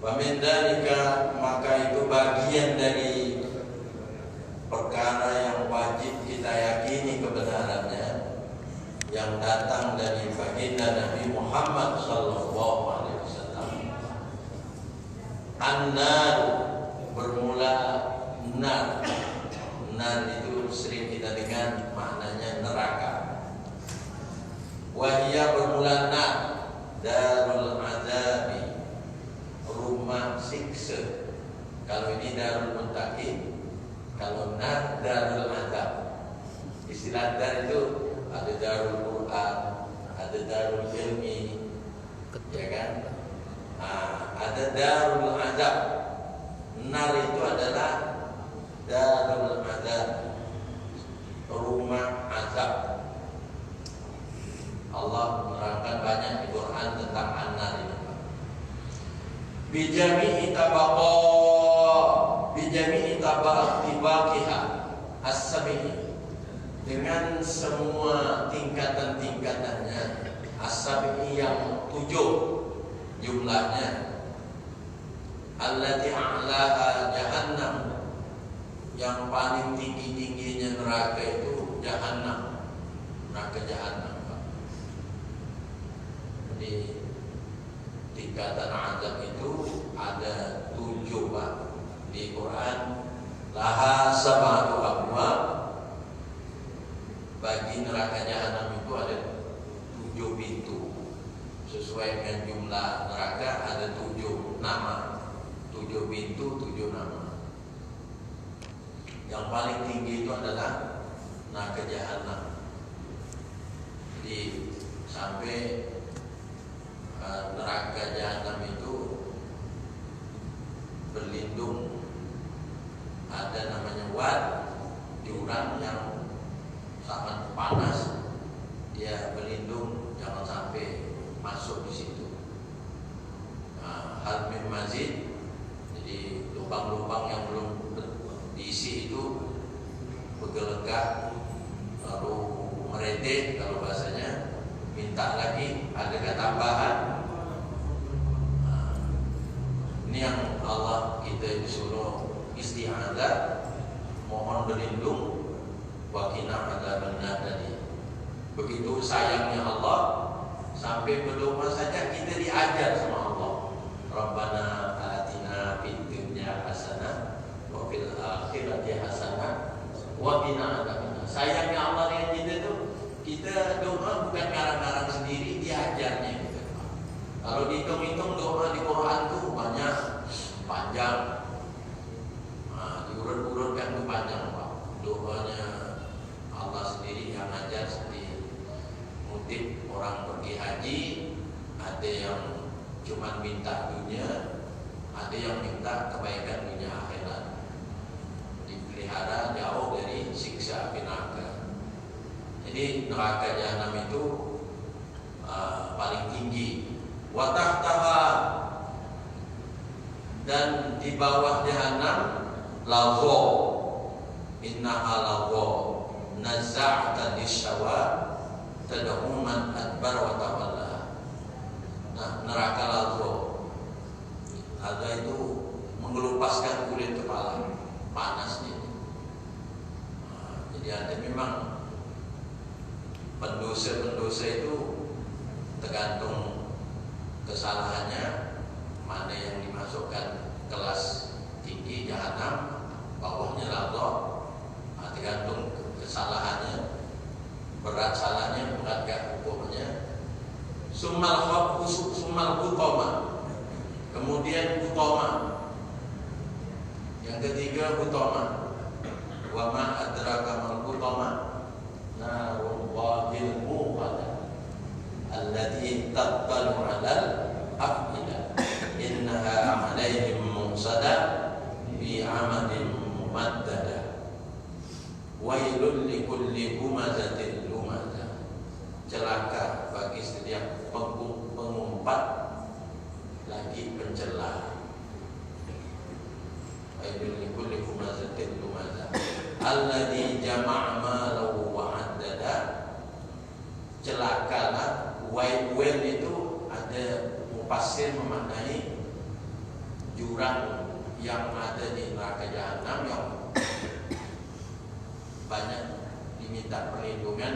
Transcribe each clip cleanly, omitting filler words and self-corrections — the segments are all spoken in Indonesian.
Wa min dzalika, maka itu bagian dari perkara yang wajib kita yakini kebenarannya, yang datang dari baginda Nabi Muhammad sallallahu alaihi wasallam. An-nar, bermula nar. Nar itu sering kita dengar maknanya neraka. Wahia, bermula nar, darul azabi, rumah siksa. Kalau ini darul muttaqin, kalau nar darul azab. Istilah dar itu ada darul Quran, ada darul ilmi, ya kan? Ada darul azab. Nar itu adalah darul azab, rumah azab. Allah menerangkan banyak di Quran tentang an-nar ini. Bijami'i tabaqiha as-sabi'i, dengan semua tingkatan-tingkatannya, as-sabi'i yang 7 jumlahnya. Allati a'laha jahannam, yang paling tinggi-tingginya neraka itu jahannam, neraka jahannam. Jadi tingkatan azab itu ada 7 Pak di Quran. Laha sab'atu abwab, bagi neraka jahanam itu ada 7 pintu. Sesuai dengan jumlah neraka ada 7 nama, 7 pintu, 7 nama. Yang paling tinggi itu adalah neraka jahanam. Jadi sampai neraka jahanam itu berlindung, ada namanya wad, jurang yang sangat panas, dia berlindung jangan sampai masuk di situ. Hal min mazid, jadi lubang-lubang yang belum diisi itu bergelegak, lalu mereteh kalau bahasanya, minta lagi, adakah tambahan? Ini yang Allah kita disuruh isti'adzah, mohon berlindung, wakina adzabannar tadi. Begitu sayangnya Allah, sampai berdoa saja kita diajar sama Allah. Rabbana atina fid dunya hasanah wa fil akhirati hasanah wa qina adzabannar. Sayangnya Allah dengan kita tuh, kita doa bukan ngarang-ngarang sendiri, diajarnya gitu. Kalau dihitung-hitung doa di Quran tuh banyak, panjang, diurut-urutkan tuh panjang Pak. Doanya Allah sendiri yang ajar, seperti ngutip orang pergi haji, ada yang cuma minta dunia, ada yang minta kebaikan dunia akhirat, dipelihara jauh dari siksa api neraka. Jadi neraka jahanam itu paling tinggi. Wa tahtaha, dan di bawah jahanam lazo, innaha lazo nazza'atan lisyawa tad'u man adbar wa tawalla. Nah, neraka lazo, lazo itu mengelupaskan kulit kepala, panasnya. Jadi ada memang pendosa itu tergantung kesalahannya, mana yang dimasukkan kelas tinggi jahanam, bawahnya lazo, tergantung kesalahannya, berat salahnya, berat gak hukumnya. Summal hutama, kemudian hutama, yang ketiga hutama. Wa ma adraka mal hutama, narul muqadah allati tattalu 'alal af'idah innaha 'alaihim musadah bi 'amadin mumaddada wailul likulli humazatin lumazah. Celaka bagi setiap pengumpat lagi pencela. Wailul likulli humazatin lumazah alladzi jama'a malahu wa 'addada. Celakalah, wail itu ada mufassir memaknai jurang yang ada di neraka jahanam yang banyak diminta perlindungan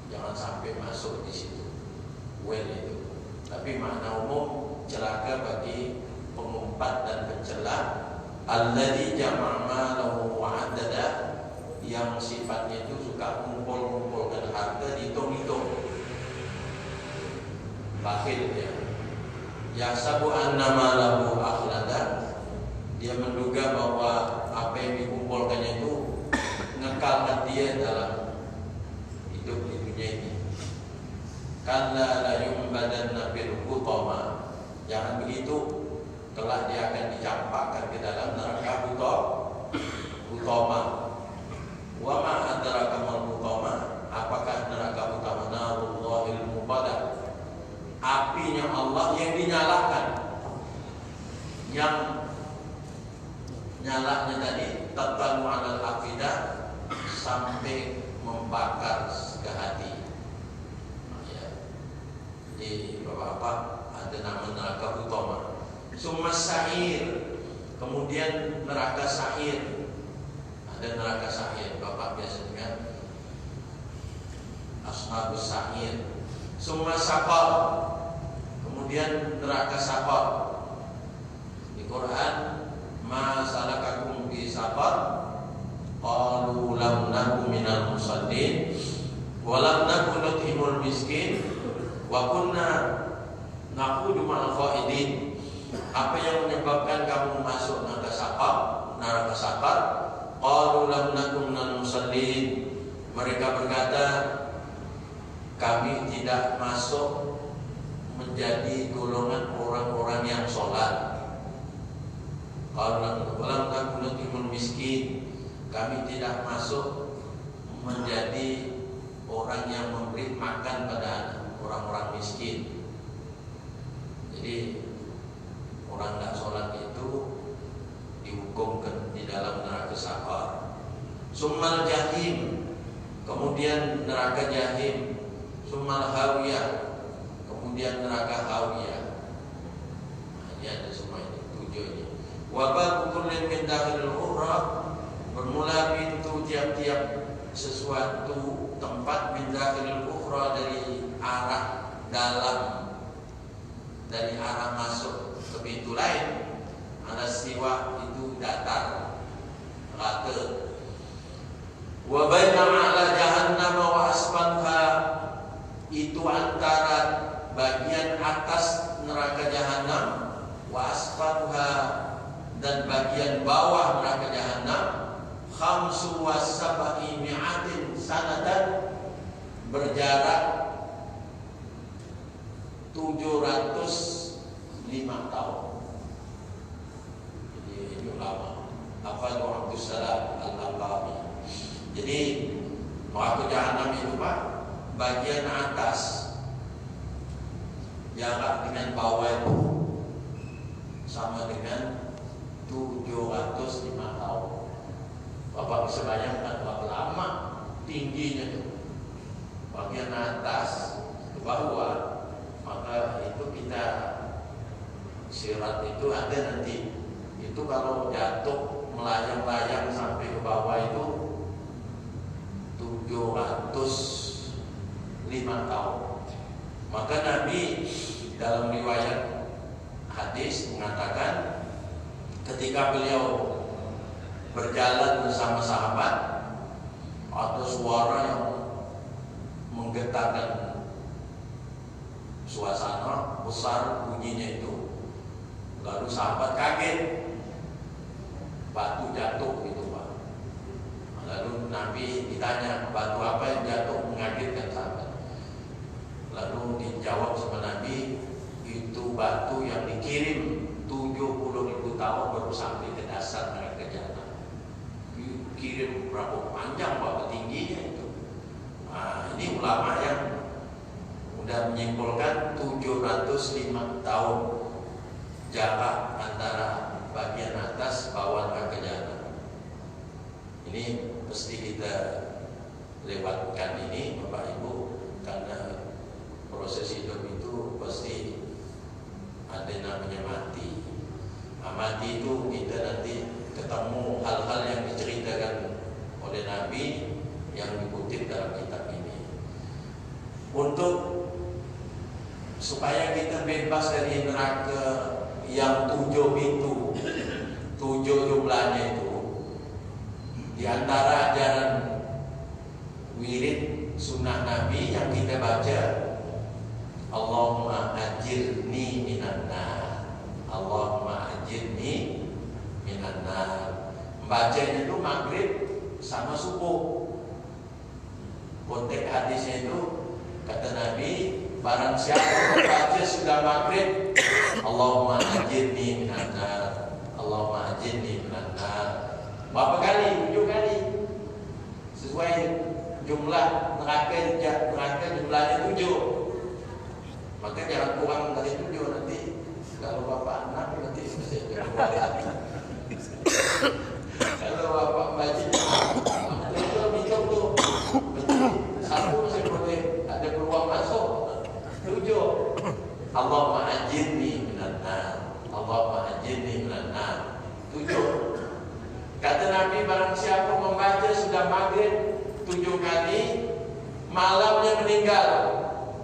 jangan sampai masuk di situ. Well itu. Tapi makna umum celaka bagi pengumpat dan pencela. Alladzi jama'a malahu wa 'addada, yang sifatnya itu suka kumpul-kumpulkan harta, dihitung-hitung. Bakhil dia. Yahsabu anna malahu akhlada, dia menduga bahwa apa yang dikumpulkannya itu ngekalkan dia dalam hidup di dunia ini. Kalla la yumbadanna fil hutama, jangan begitu, kelak dia akan dicampakkan ke dalam neraka hutama. Wa ma adraka mal hutama, apakah neraka hutama? Narullahil muqaddah, apinya Allah yang dinyalakan, yang nyalanya tadi tatalu alal afidah, sampai membakar ke hati. Ya. Jadi bapak-bapak, ada nama neraka utama. Summa sa'ir, kemudian neraka sa'ir. Ada neraka sa'ir, bapak biasa dengar ashabus sa'ir. Summa saqar, kemudian neraka saqar. Di Quran, ma salakakum fi saqar, qalu lam naku minal musallin wa lam naku nut'imul miskin wa kunna naqudu ma'al qaidin. Apa yang menyebabkan kamu masuk neraka saqar? Qalu lam naku minal musallin, mereka berkata kami tidak masuk menjadi golongan orang-orang yang sholat. Qalu lam naku nut'imul miskin, kami tidak masuk menjadi orang yang memberi makan pada orang-orang miskin. Jadi orang tidak sholat itu dihukumkan di dalam neraka saqar. Summal jahim, kemudian neraka jahim. Summal hawiyah, kemudian neraka hawiyah. Nah, ini ada semua ini, 7 ini. Wa babu kullin min dakhilil ukhra, bermula pintu tiap-tiap sesuatu tempat min dakhilil ukhra, dari arah dalam, dari arah masuk ke pintu lain. Ada siwa itu datar, rata. Wa baina ala jahannam wa asfalha, itu antara bagian atas neraka jahanam, wa asfalha, dan bagian bawah neraka jahanam, khamsu wa sab'i mi'atin sanatan, berjarak 705 tahun. Jadi ini ulama apa Abdus Salam Al-Aqami. Jadi neraka jahanam itu Pak, bagian atas jarak dengan bawah itu sama dengan 705 tahun. Bapak bisa bayangkan berapa lama tingginya itu. Bagian atas ke bawah, maka itu kita sirat itu ada nanti. Itu kalau jatuh melayang-layang sampai ke bawah itu 705 tahun. Maka Nabi dalam riwayat hadis mengatakan ketika beliau berjalan bersama sahabat, ada suara yang menggetarkan suasana, besar bunyinya itu. Lalu sahabat kaget, batu jatuh gitu Pak. Lalu Nabi ditanya, batu apa yang jatuh mengagetkan sahabat? Lalu dijawab sama Nabi, itu batu yang dikirim 70.000 tahun baru sampai ke dasar neraka jahanam. Kirim berapa panjang, berapa tingginya itu. Nah, ini ulama yang sudah menyimpulkan 705 tahun jarak antara bagian atas bawah neraka jahanam. Ini mesti kita lewatkan ini Bapak Ibu, karena proses hidup itu pasti ada namanya mati. Amal supaya kita bebas dari neraka yang 7 pintu, 7 jumlahnya itu. Di antara ajaran wirid sunnah Nabi yang kita baca, Allahumma ajirni minan nar, Allahumma ajirni minan nar. Bacanya itu maghrib sama subuh. Konteks hadisnya itu kata Nabi, barang siapa membaca sudah maghrib, Allahumma ajirni minan nar, Allahumma ajirni minan nar. Berapa kali? 7 kali. Sesuai jumlah neraka jumlahnya 7. Maka jangan kurang dari 7 nanti. Kalau bapak 6 nanti saya kalau bapak baca itu minum tuh satu masih boleh ada peluang masuk. 7. Allahumma ajirni minan nar, Allahumma ajirni minan nar. 7. Kata Nabi, barang siapa membaca sudah maghrib 7 kali, malamnya meninggal,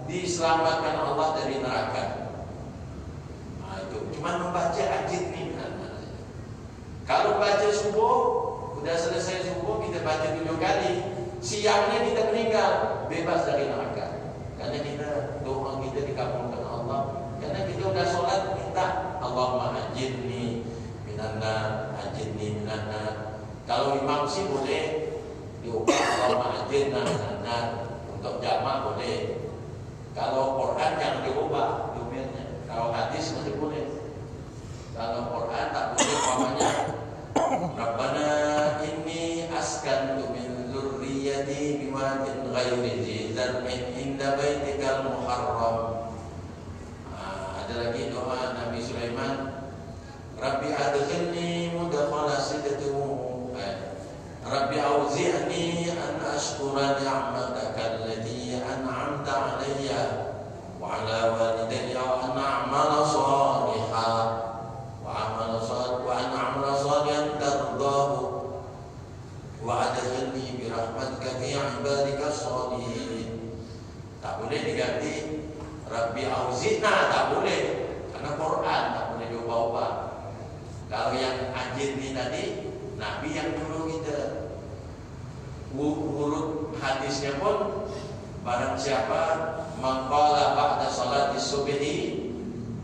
diselamatkan Allah dari neraka. Nah, itu cuma membaca ajirni minan nar. Kalau baca subuh, sudah selesai subuh kita baca 7 kali, siangnya kita meninggal, bebas dari neraka. Karena kita doa kita dikabulkan Allah. Karena kita sudah sholat minta Allahumma ajirni minan nar, ajirni minan nar. Kalau imam sih boleh diubah Allahumma ajirna minan nar. Untuk jamak boleh. Kalau Quran jangan diubah domainnya. Kalau hadis masih boleh. Kalau Quran tak boleh umpamanya Rabbana inni askantu min dzurriyyati biwadin ghairi dzi zar'in inda baitikal muharram. Ada lagi doa Nabi Sulaiman, Rabbi adkhilni mudkhala sidqin, Rabbi auzi'ni an ashkura ni'mataka allati an'amta 'alayya wa 'ala walidayya wa an a'mala shalihan wa an a'mala shalihan tardahu wa adkhilni bi rahmatika fi 'ibadika shalihin. Tak boleh diganti Rabbi auzi'na, tak boleh, karena Quran tak boleh diubah-ubah. Kalau yang ajirni tadi Nabi yang dulu kita. Urut hadisnya pun, barang siapa maqala ba'da salati subhi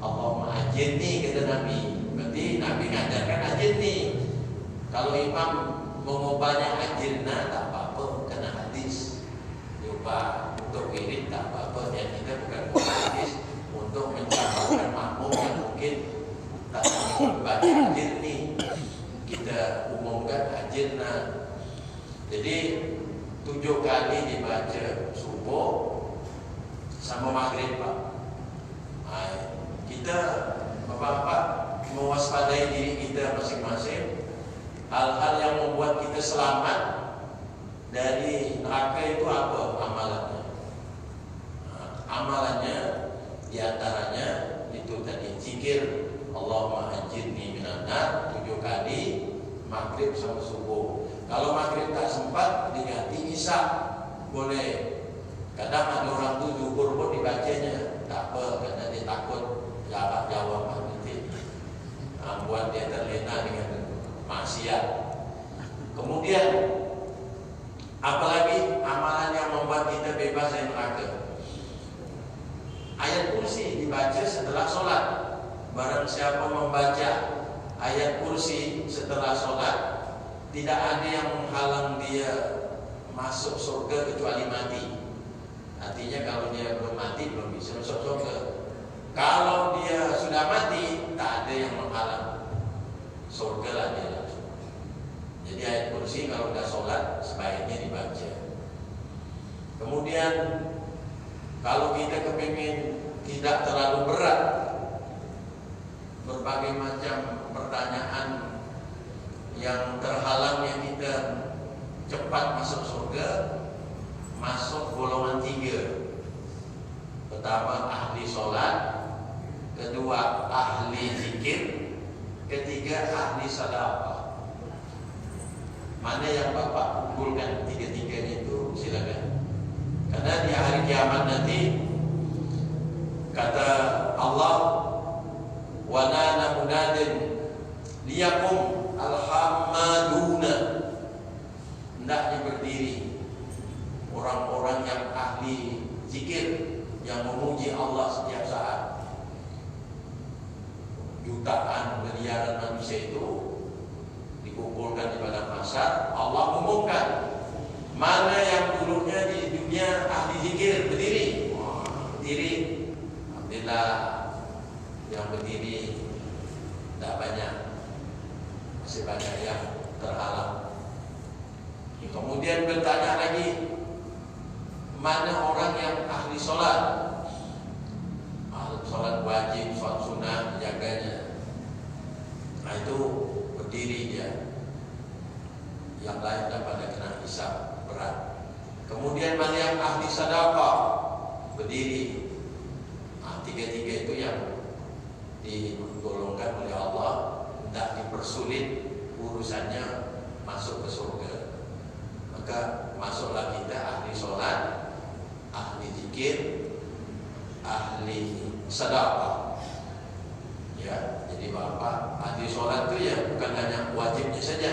Allahumma ajirni, kata Nabi. Berarti Nabi ngajarkan ajirni. Kalau imam mengubahnya ajirna tak apa-apa, karena hadis diubah untuk wirid tak apa-apa. Dan kita bukan hadis untuk mencapai makmum yang mungkin tak membaca ajirni, kita umumkan ajirna. Jadi 7 kali dibaca subuh sama maghrib, Pak. Kita bapak-bapak mewaspadai diri kita masing-masing. Hal-hal yang membuat kita selamat dari neraka itu apa amalannya? Amalannya diantaranya itu tadi zikir Allahumma ajirni minan nar 7 kali maghrib sama subuh. Kalau maghrib tak sempat diganti isya boleh. Kadang ada orang tu zuhur pun dibacanya, tak apa, karena dia takut jawab nanti buat dia terlena dengan maksiat. Kemudian apalagi amalan yang membuat kita bebas dari neraka? Ayat kursi dibaca setelah sholat. Barang siapa membaca ayat kursi setelah sholat, tidak ada yang menghalang dia masuk surga kecuali mati. Artinya kalau dia belum mati belum bisa masuk surga. Kalau dia sudah mati, tak ada yang menghalang, surga lah dia langsung. Jadi ayat kursi kalau sudah sholat sebaiknya dibaca. Kemudian kalau kita kepingin tidak terlalu berat, berbagai macam pertanyaan yang terhalangnya kita cepat masuk surga, masuk golongan 3. Pertama ahli sholat, kedua ahli zikir, ketiga ahli sedekah. Mana yang bapak unggulkan? 3-3 itu silakan. Karena di hari kiamat nanti Kata Allah, wa nana munadin liyakum alhamaduna, hendaknya berdiri orang-orang yang ahli zikir yang memuji Allah setiap saat. Jutaan miliaran manusia itu dikumpulkan di padang mahsyar. Allah umumkan, mana yang dulunya di dunia ahli zikir berdiri, berdiri. Alhamdulillah yang berdiri tidak banyak, masih banyak yang terhalang. Kemudian bertanya lagi, mana orang yang ahli sholat? Ahli sholat wajib, sholat sunnah, jaganya. Nah itu berdiri dia. Yang lain pada kena hisab berat. Kemudian mana yang ahli sedekah? Berdiri. Nah, tiga-tiga itu yang digolongkan oleh Allah, tidak dipersulit urusannya masuk ke surga. Maka masuklah kita ahli sholat, ahli zikir, ahli sedekah. Ya, jadi Bapak ahli sholat itu ya bukan hanya wajibnya saja,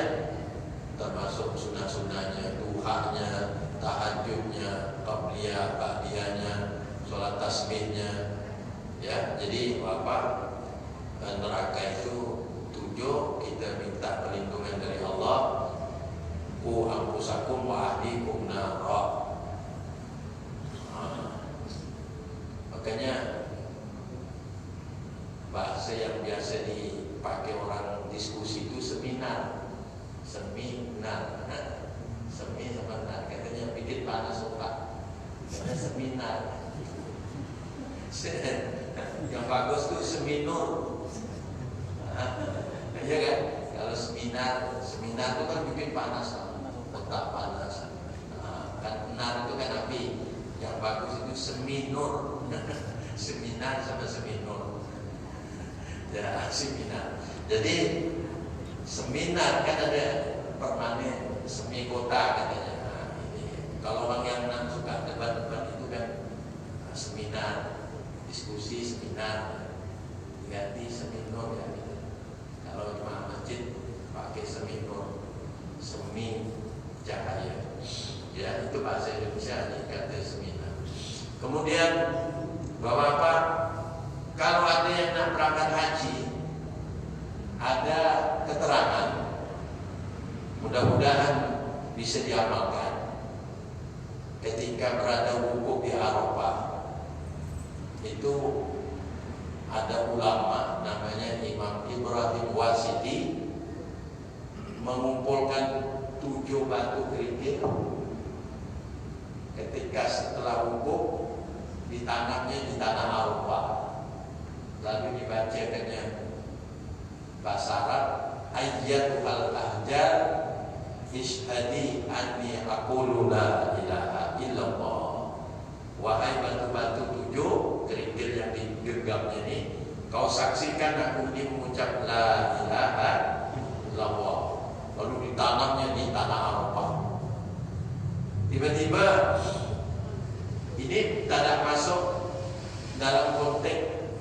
termasuk sunnah-sunnahnya, duhanya, tahajudnya, qabliyah, ba'diyahnya, sholat tasbihnya. Ya, jadi Bapak neraka itu 7, kita minta perlindungan dari Allah. Ku anfusakum wa ahlikum nara. Makanya bahasa yang biasa dipakai orang diskusi itu seminar. Seminar katanya bikin panas otak. Karena seminar. Yang bagus tuh seminur. Iya kan? Kalau seminar itu kan bikin panas, otak panas. Kan nar itu kan api. Yang bagus itu seminur. Seminar sama seminur. Ya, seminar. Jadi seminar kan ada permanen, semi kota katanya. Nah, ini. Kalau orang yang suka debat-debat itu kan seminar, diskusi seminar, ganti seminur ya. Gitu. Kalau cuma masjid pakai seminur, semi cahaya. Ya, itu bahasa Indonesia kata seminar. Kemudian Bapak, kalau ada yang nak berangkat haji, ada keterangan, mudah-mudahan bisa diamalkan. Ketika berada wukuf di Arafah, itu ada ulama namanya Imam Ibrahim Wasiti mengumpulkan 7 batu kerikil. Ketika setelah wukuf ditanamnya di tanah Arafah, lalu dibacakannya bahasa Arab, ayyatul ahjar ishhadi anni aqulu la ilaha illallah. Wahai batu-batu 7 kerikil yang digenggamnya ini, kau saksikan aku ini mengucap la ilaha illallah. Lalu ditanamnya di tanah Arafah. Tiba-tiba ini tidak masuk dalam konteks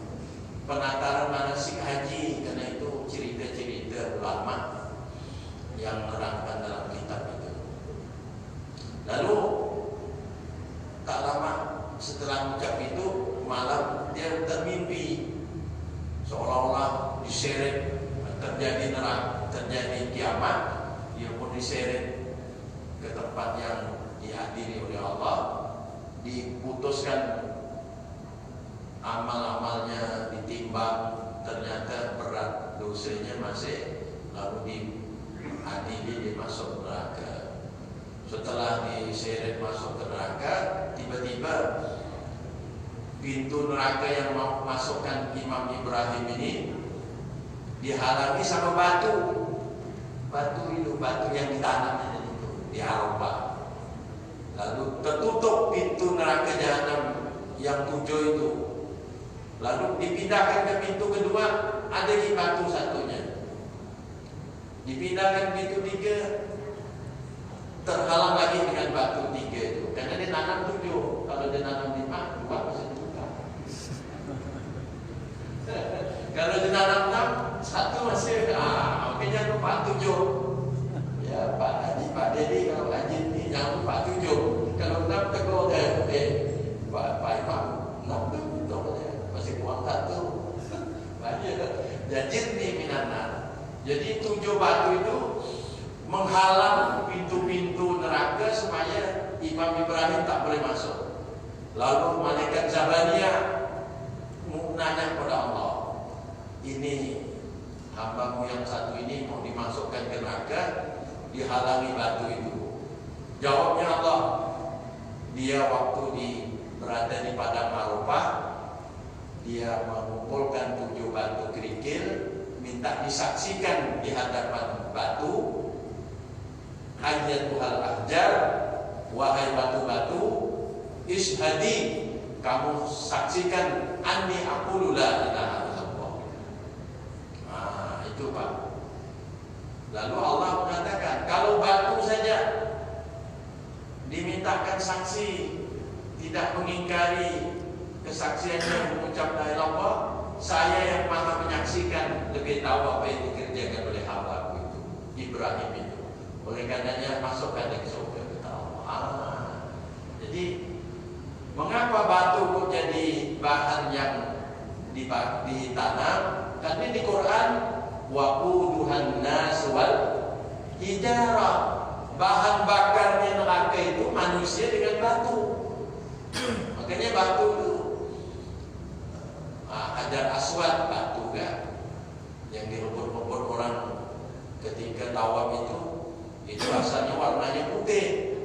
penataran manasik haji, karena itu cerita-cerita ulama yang menerangkan dalam kitab itu. Lalu tak lama setelah ucap itu, malam dia termimpi seolah-olah diseret, terjadi neraka, terjadi kiamat. Dia pun diseret ke tempat yang dihadiri oleh Allah, diputuskan amal-amalnya, ditimbang, ternyata berat dosanya masih, lalu diadili, dimasuk neraka. Setelah diseret masuk ke neraka, tiba-tiba pintu neraka yang mau masukkan Imam Ibrahim ini dihalangi sama batu. Batu itu, batu yang ditanam itu di Arafah. Lalu tertutup pintu neraka jahanam yang 7 itu. Lalu dipindahkan ke pintu kedua, ada di batu satunya. Dipindahkan pintu 3, terhalang lagi dengan batu 3 itu. Karena dia nanam 7, kalau dia nanam 5, 2 masih buka. buang batu. Banyak. Jajirni minanar. Jadi 7 batu itu menghalang pintu-pintu neraka supaya Imam Ibrahim tak boleh masuk. Lalu malaikat Zabaniyah nanya kepada Allah, ini hambamu yang satu ini mau dimasukkan ke neraka, dihalangi batu itu. Jawabnya Allah, dia waktu berada di padang Arafah, dia mengumpulkan 7 batu kerikil, minta disaksikan di hadapan batu. Hayyatuhal ahjar, wahai batu-batu, ishhadi, kamu saksikan anni aqulu la ilaha illallah. Nah, itu Pak. Lalu Allah mengatakan, kalau batu saja dimintakan saksi, tidak mengingkari kesaksiannya mengucap la ilaha illallah, saya yang maha menyaksikan lebih tahu apa yang dikerjakan oleh hambaku itu, Ibrahim itu. Oleh karenanya masukkan ke surga, kata Allah. Jadi mengapa batu kok jadi bahan yang ditanam? Karena di Quran waquduhan nas wal hijarah, bahan bakarnya neraka itu manusia dengan batu. Makanya batu itu Hajar Aswad, batu kan yang direbut-rebut orang ketika tawaf itu asalnya warnanya putih.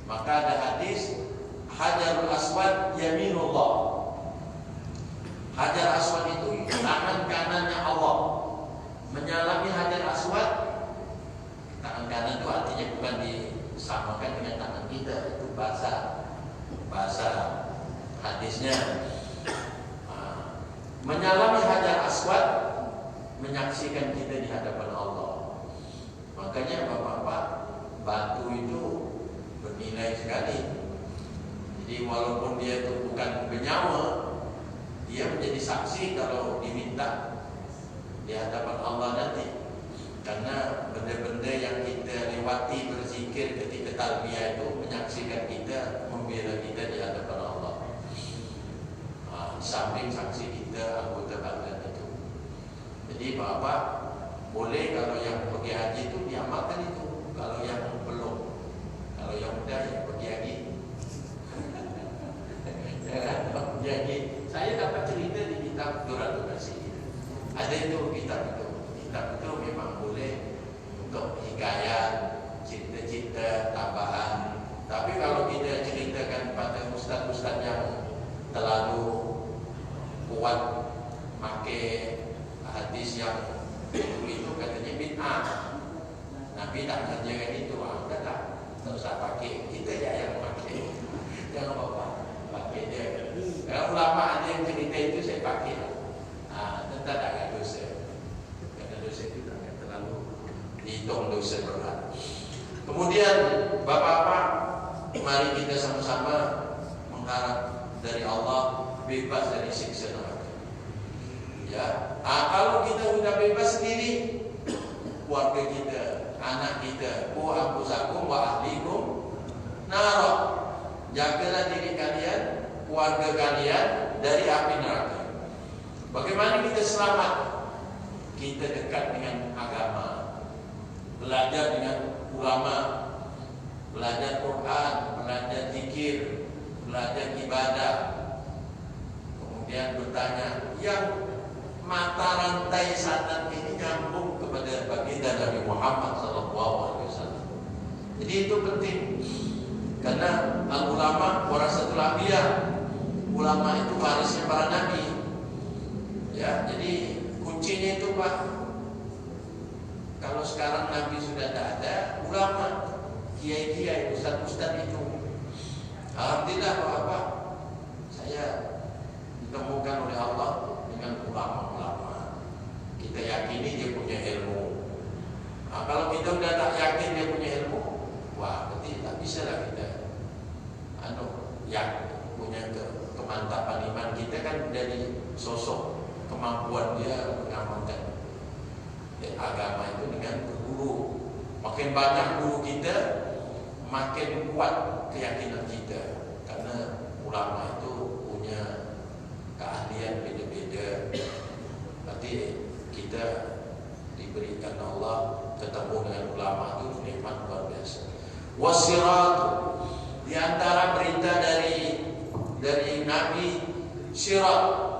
Maka ada hadis Hajarul Aswad yaminullah. Hajar Aswad itu tangan kanannya Allah. Menyalami Hajar Aswad, tangan kanan itu artinya bukan disamakan dengan tangan kita, itu bahasa hadisnya. Menyalami Hajar Aswad, menyaksikan kita di hadapan Allah. Makanya Bapak-bapak, batu itu bernilai sekali. Jadi walaupun dia itu bukan bernyawa, dia menjadi saksi kalau diminta di hadapan Allah nanti. Karena benda-benda yang kita lewati berzikir ketika talbiyah itu menyaksikan kita, membela kita di hadapan Allah. Samping saksi kita anggota badan itu. Jadi Bapak boleh kalau yang pergi haji itu diamalkan itu. Kalau yang belum, kalau yang udah ya pergi haji. Pergi haji. Saya dapat cerita di kitab Duratul Nasir. Ada itu kitab itu. Kitab itu memang boleh untuk hikayat, cerita-cerita tambahan. Tapi kalau kita ceritakan pada ustaz-ustaz yang terlalu kuat pakai hadis yang itu katanya bid'ah. Nabi tak kerjakan itu, udah tak usah pakai. Kita ya yang pakai. Jangan apa-apa pakai dia. Kalau ulama ada yang cerita itu saya pakai. Tentu tak ada dosa. Karena dosa itu tak terlalu dihitung dosa berat. Kemudian Bapak-bapak, mari kita sama-sama mengharap dari Allah bebas dari siksa neraka. Ya, kalau kita sudah bebas sendiri, keluarga kita, anak kita, anfusakum wa ahlikum nar. Jagalah diri kalian, keluarga kalian dari api neraka. Bagaimana kita selamat? Kita dekat dengan agama, belajar dengan ulama, belajar Quran, belajar zikir, belajar ibadah. Kemudian bertanya, yang mata rantai sanad ini nyambung kepada baginda Nabi Muhammad SAW. Jadi itu penting, karena al-ulama warasatul anbiya, ulama itu warisnya para nabi. Ya, jadi kuncinya itu Pak. Kalau sekarang nabi sudah tidak ada, ulama, kiai-kiai, ustaz-ustaz itu. Alhamdulillah Bapak, saya ditemukan oleh Allah dengan ulama-ulama. Kita yakini dia punya ilmu. Kalau kita sudah tak yakin dia punya ilmu, wah berarti tak bisa lah kita yang punya kemantapan iman kita kan dari sosok kemampuan dia mengamalkan agama itu dengan berguru. Makin banyak guru kita, makin kuat keyakinan kita, karena ulama itu punya keahlian beda ketemu dengan ulama itu nikmat luar biasa. Wasirat, di antara berita dari Nabi sirat.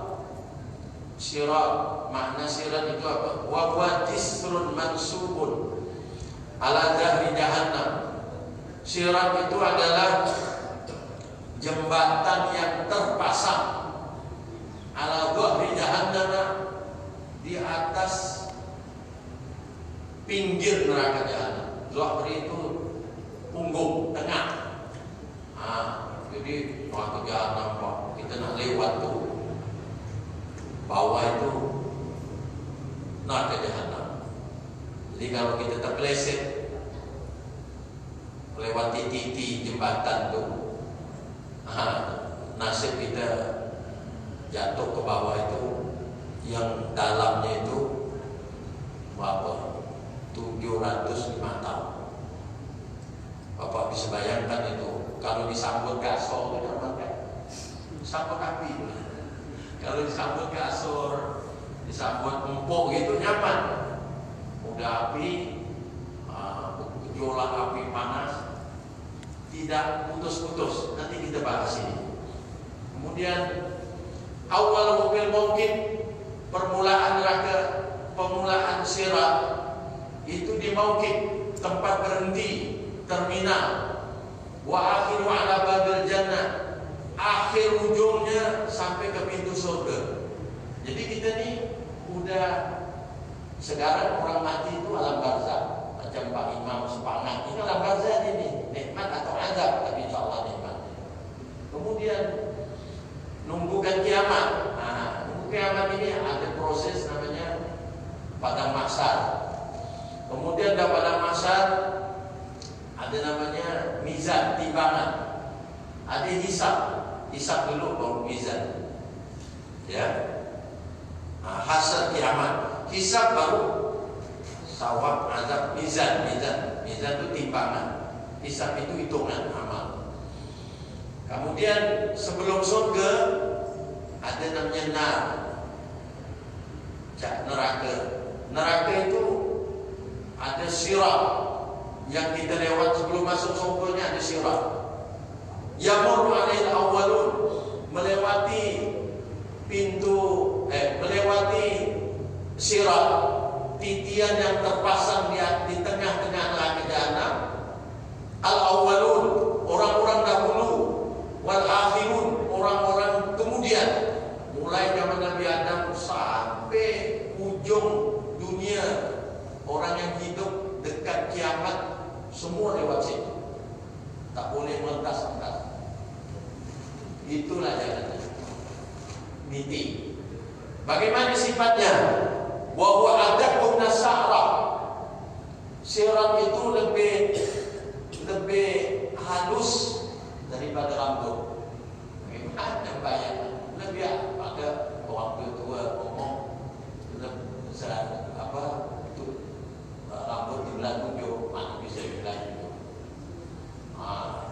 Sirat, makna sirat itu apa? Wa huwa jisrun mansubun ala dhahri jahannam. Sirat itu adalah jembatan yang terpasang ala dhahri jahannam, di atas pinggir neraka jahanam. Dhahri itu punggung, tengah. Jadi neraka jahanam kita nak lewat tuh, bawah itu neraka jahanam. Jadi kalau kita terpeleset melewati titik jembatan tuh, nasib kita jatuh ke bawah itu, yang dalamnya itu berapa? 705 tahun. Bapak bisa bayangkan itu kalau disambut gasol itu apa? Disambut api. Kalau disambut gasor, disambut empuk gitu nyaman. Udah api, gejolak api panas, tidak putus-putus. Nanti kita bahas ini. Kemudian awal mobil mungkin permulaan neraka, permulaan sirat itu di mauqif, tempat berhenti, terminal. Wa akhiru ala babil jannah, akhir ujungnya sampai ke pintu surga. Jadi kita nih udah, sekarang orang mati itu alam barzah. Macam Pak Imam sepangat, ini alam barzah ini, nikmat atau azab, tapi insyaallah nikmat. Kemudian nunggukan kiamat. Nunggu kiamat ini ada proses namanya padang mahsyar. Kemudian di padang mahsyar ada namanya mizan, timbangan. Ada hisab dulu baru mizan. Ya. Hasil kiamat. Hisab baru sawab, azab, mizan itu timbangan. Hisab itu hitungan amal. Kemudian sebelum surga ada namanya neraka. Neraka itu ada sirat yang kita lewat sebelum masuk surganya, ada sirat. Yamurru alaihil awwalun, melewati pintu, melewati sirat, titian yang terpasang di tengah-tengah neraka jahanam. Al-awwalun, orang-orang dahulu, wal akhirun, orang-orang kemudian. Mulai zaman Nabi Adam sampai ujung dunia, orang yang hidup dekat kiamat semua lewat situ. Tak boleh melintas-lintas. Itulah jalannya. Miti. Bagaimana sifatnya? Wa huwa adaqun nasara. Sirat itu lebih halus daripada rambut. Bagaimana bayangkan? Lebih pada waktu tua ngomong rambut di bulan 7, mana bisa bulan 7.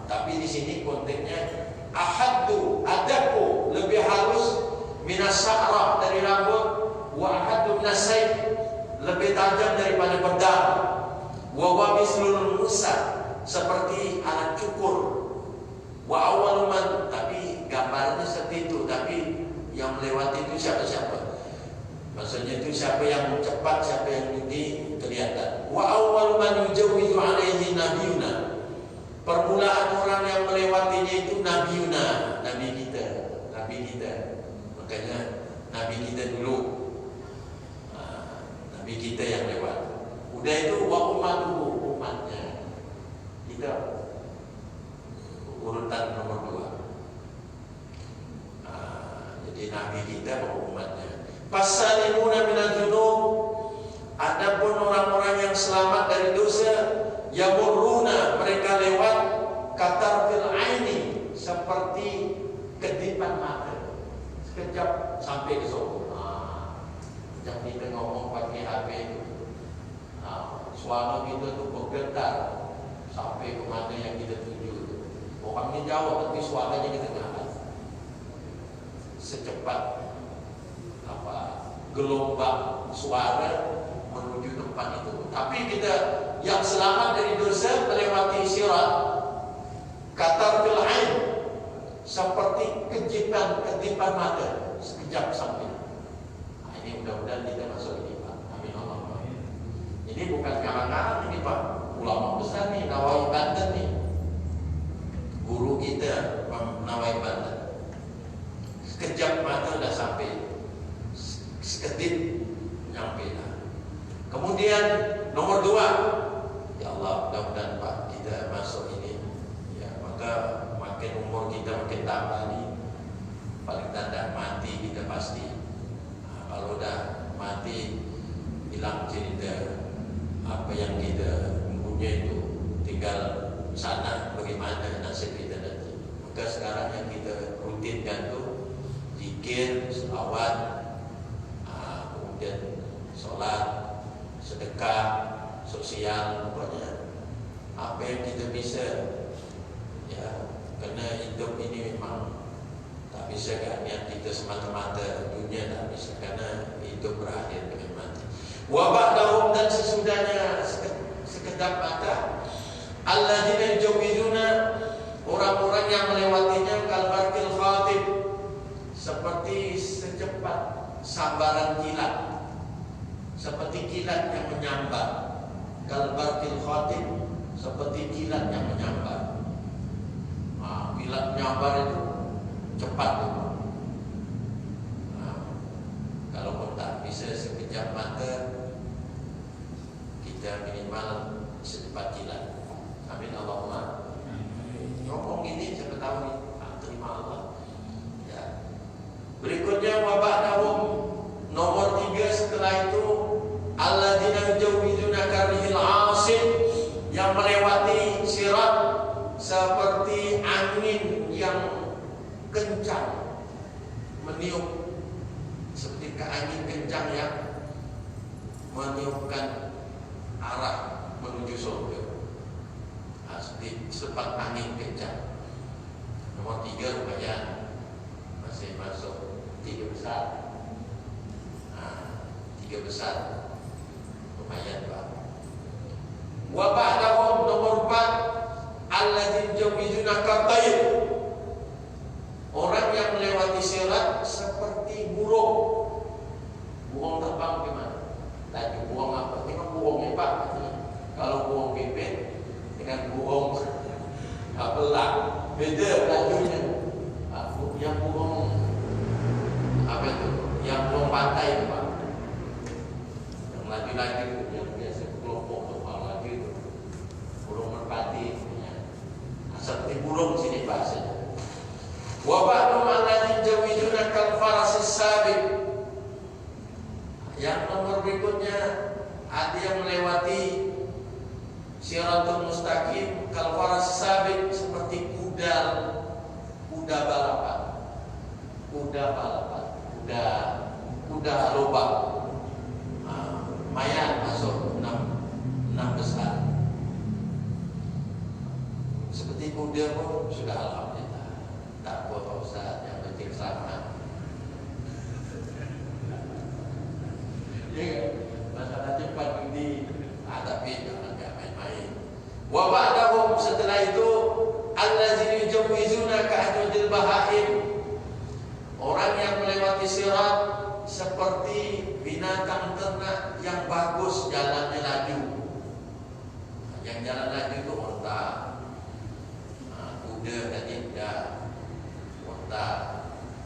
Tapi di sini konteksnya ahaddu, adaku, lebih halus minas sya'rah, dari rambut, wa ahaddu minas sayf, lebih tajam daripada pedang, wa wa mislul musa, seperti alat cukur, wa awal man, tapi gambarnya seperti itu, tapi yang melewati itu siapa-siapa. Maksudnya itu siapa yang cepat, siapa yang ini kelihatan. Wa awwal man yujawizu alaihi nabiyuna. Permulaan orang yang melewatinya itu nabiyuna, nabi kita. Makanya nabi kita dulu. Nabi kita yang lewat. Udah itu wa ummatuhu, umatnya. Kita urutan nomor 2. Jadi nabi kita baru umatnya. Fasalimuna minal dzunub, adapun orang-orang yang selamat dari dosa, yamurruna, mereka lewat katarfil aini, seperti kedipan mata, sekejap sampai ke surga. Macam kita ngomong pakai HP itu, suara kita tuh bergetar sampai ke mana yang kita tuju. Orangnya jauh tapi suaranya kita dengar. Secepat gelombang suara menuju menuju tempat itu. Tapi kita yang selamat dari dosa melewati sirat, katar fil ain, seperti kedipan mata sekejap sampai. Nah, ini mudah-mudahan kita masuk ini Pak. Amin Allah. Ini bukan karangan ini Pak, ulama besar nih, Nawawi Banten nih, guru kita Nawawi Banten. Sekejap mata udah sampai, sekedip nyampe lah. Kemudian nomor 2, ya Allah, mudah-mudahan Pak kita masuk ini. Ya, maka makin umur kita makin tambah nih, paling tanda mati kita pasti. Nah, kalau udah mati hilang cerita apa yang kita punya itu, tinggal sana bagaimana nasib kita nanti. Maka sekarang yang kita rutinkan tuh zikir, selawat, kemudian sholat, sedekah, sosial, pokoknya apa yang kita bisa. Ya, karena hidup ini memang tak bisa kan yang kita semata-mata dunia, tak bisa, karena hidup berakhir dengan mati. Wa ba'dahum, dan sesudahnya sekedap mata, alladzina yujawizuna, orang-orang yang melewatinya kalbarqil khatib, seperti secepat sambaran kilat, seperti kilat yang menyambar. Kalbarqil khatib, seperti kilat yang menyambar. Nah, kilat menyambar itu cepat itu. Nah, kalau tak bisa sekejap mata, kita minimal secepat kilat. Amin Allahumma. Ngomong gini siapa tahu nih, terima Allah. Ya. Berikutnya waba'dahum, nomor 3 setelah itu, alladzina yujawizuna karihil asif, yang melewati sirat seperti angin yang kencang meniup, seperti angin kencang yang meniupkan arah menuju surga. Seperti selepas angin kencang. Nomor 3 lumayan, masih masuk 3 besar. Nah, 3 besar lumayan Pak. Wa ba'dahum, nomor 4, alladzina yujawizuna katain, orang yang melewati sirat seperti burung. Burung terbang gimana? Lagi burung apa? Tengok burungnya Pak. Kalau burung pipit dengan burung belang, beda lajunya. Yang burung apa itu? Yang burung pantai itu Pak, yang laju-laju, yang biasa kelompok terbang lagi itu, burung merpati. Seperti burung sini bahasanya. Wa ba'du alladzina yujawizuna kal farasis sabiq, yang nomor berikutnya ada yang melewati siratul mustaqim kal faras sabiq, seperti kuda balapan, kuda lomba. Mayan masuk 6 besar. Seperti kuda pun sudah alhamdulillah. Tak apa Pak Ustaz, yang penting selamat. Ya, masalah cepat ini, tapi jangan main-main. Wa ba'dahum, setelah itu, alladzina yujawizuna ka'adudil bahaim, orang yang melewati sirat seperti binatang ternak yang bagus jalannya laju. Yang jalan laju itu unta, kuda tadi udah, unta,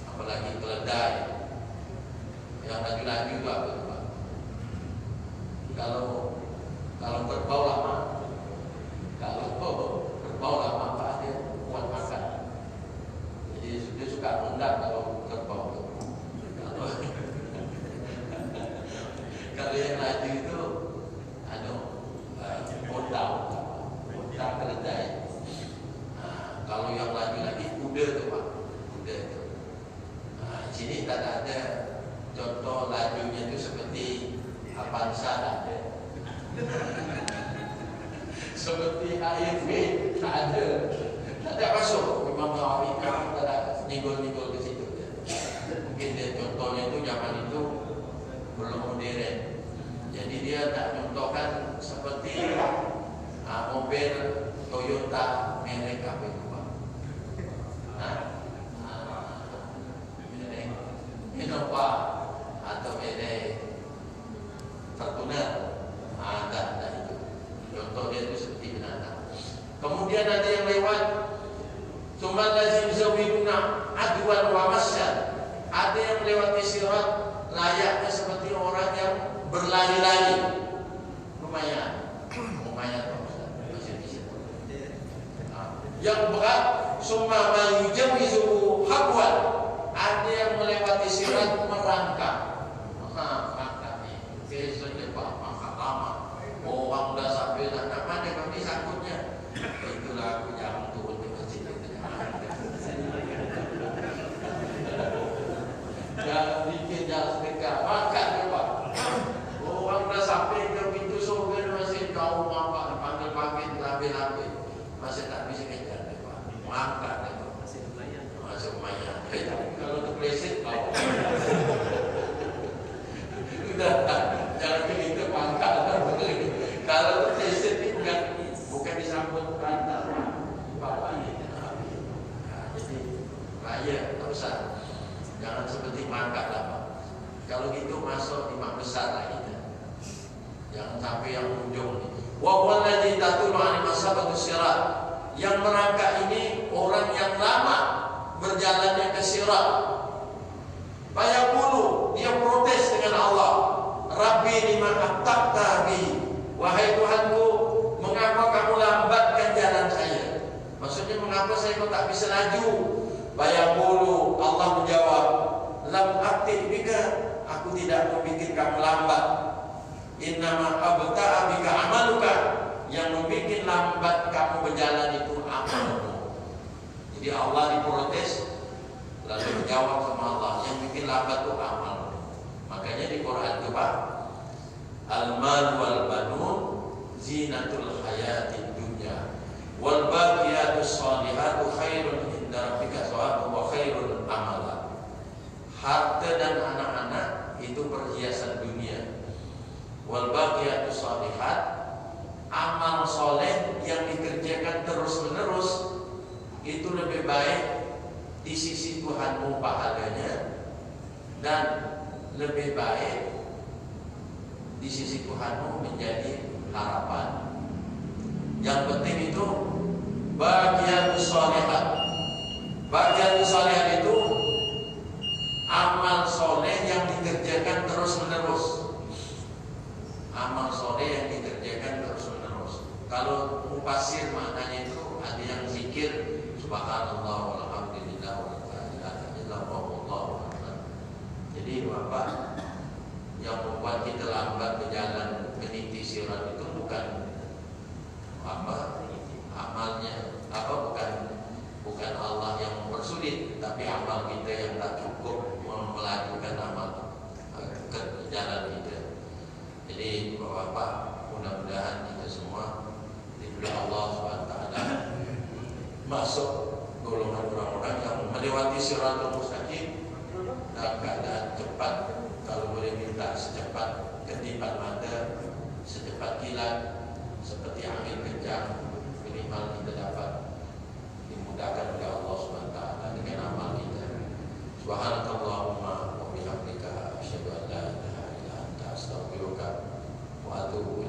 apalagi keledai. Yang laju-laju itu apa itu Pak? Kalau kerbau lama, Pak, dia kuat makan. Jadi dia suka nundang kalau kerbau itu. Kalau yang laju itu unta keledai. Nah, kalau yang laju lagi kuda itu Pak, kuda itu. Nah, di sini tak ada contoh lajunya itu seperti Avanza, ada. Seperti AIV, tak ada masuk. Imam Nawawi kan ada ninggol-ninggol ke situ. Mungkin dia contohnya itu zaman itu belum modern. Jadi dia tak contohkan seperti mobil Toyota merek apa itu Pak? Merek Innova atau merek Fortuner. Tak itu. Contoh dia itu seperti binatang. Kemudian ada yang lewat Sumal lazim zawiduna adwan wa masyan. Ada yang melewati sirat layaknya seperti orang yang berlari-lari. Lumayan masih di situ. Yang berat summa man yujawizu habwan. Ada yang melewati sirat merangkak. Merangkak ni. Biasanya Pak mangkak lama. Orang dah sampai nak mana kami sangkutnya. Itulah aku yang turun di masjid itu. Jangan bikin jalan sedekah. Makan dia Pak. Orang dah sampai ke pintu surga masih jauh mampang panggil-panggil lambai-lambai. Masih tak bisa kejar dia Pak. Makan dia Pak. Masih lumayan. Kalau terpleset kau. Sudah jangan begitu pangkat. Kalau terpleset itu bukan disambut rantai. Bawa ini. Jadi raya tak usah. Jangan seperti mangkat lah Pak. Kalau gitu masuk imam besar lah kita. Jangan sampai yang ujung ni. Wa wallazi tatulu an masabatus sirat. Yang merangkak ini orang yang lama berjalannya ke sirat. Fayaqulu, dia protes dengan Allah. Rabbi lima abtaqta bi. Wahai Tuhanku, mengapa kamu lambatkan jalan saya? Maksudnya mengapa saya kok tak bisa laju? Fayaqulu, Allah menjawab, lam abti bika, aku tidak membuat kamu lambat. Innama abta'a bika amaluka, yang membuat lambat kamu berjalan itu amalmu. Jadi Allah diprotes, lalu menjawab sama Allah, yang bikin lambat itu amalmu. Makanya di Quran itu Pak, al-mal wal banun zinatul hayatid dunya wal baqiyatus shalihatu khairun inda rabbika thawaban wa khairul amala. Harta dan anak-anak itu perhiasan dunia. Wal baqiyatus shalihat, amal soleh yang dikerjakan terus-menerus itu lebih baik di sisi Tuhanmu pahalanya, dan lebih baik di sisi Tuhanmu menjadi harapan. Yang penting itu baqiyatus shalihat. Baqiyatus shalihat itu amal soleh yang dikerjakan terus-menerus. Amal soleh yang dikerjakan terus-menerus. Kalau mufasir maknanya itu ada yang zikir subhanallah walhamdulillah wala ilaha illallah wallahu akbar. Jadi Bapak, yang membuat kita lambat berjalan meniti sirat itu bukan amalnya, bukan Allah yang mempersulit, tapi amal kita yang tak cukup melakukan amal ke jalan kita. Jadi Bapak, mudah-mudahan kita semua diberi Allah SWT masuk golongan orang-orang yang melewati siratul mustaqim dalam keadaan cepat. Kalau boleh minta secepat kedipan mata, secepat kilat, seperti angin kencang, minimal kita dapat dimudahkan oleh Allah SWT dengan amal kita. Subhanakallahumma wa bihamdika asyhadu an la ilaha illa anta astaghfiruka wa atubu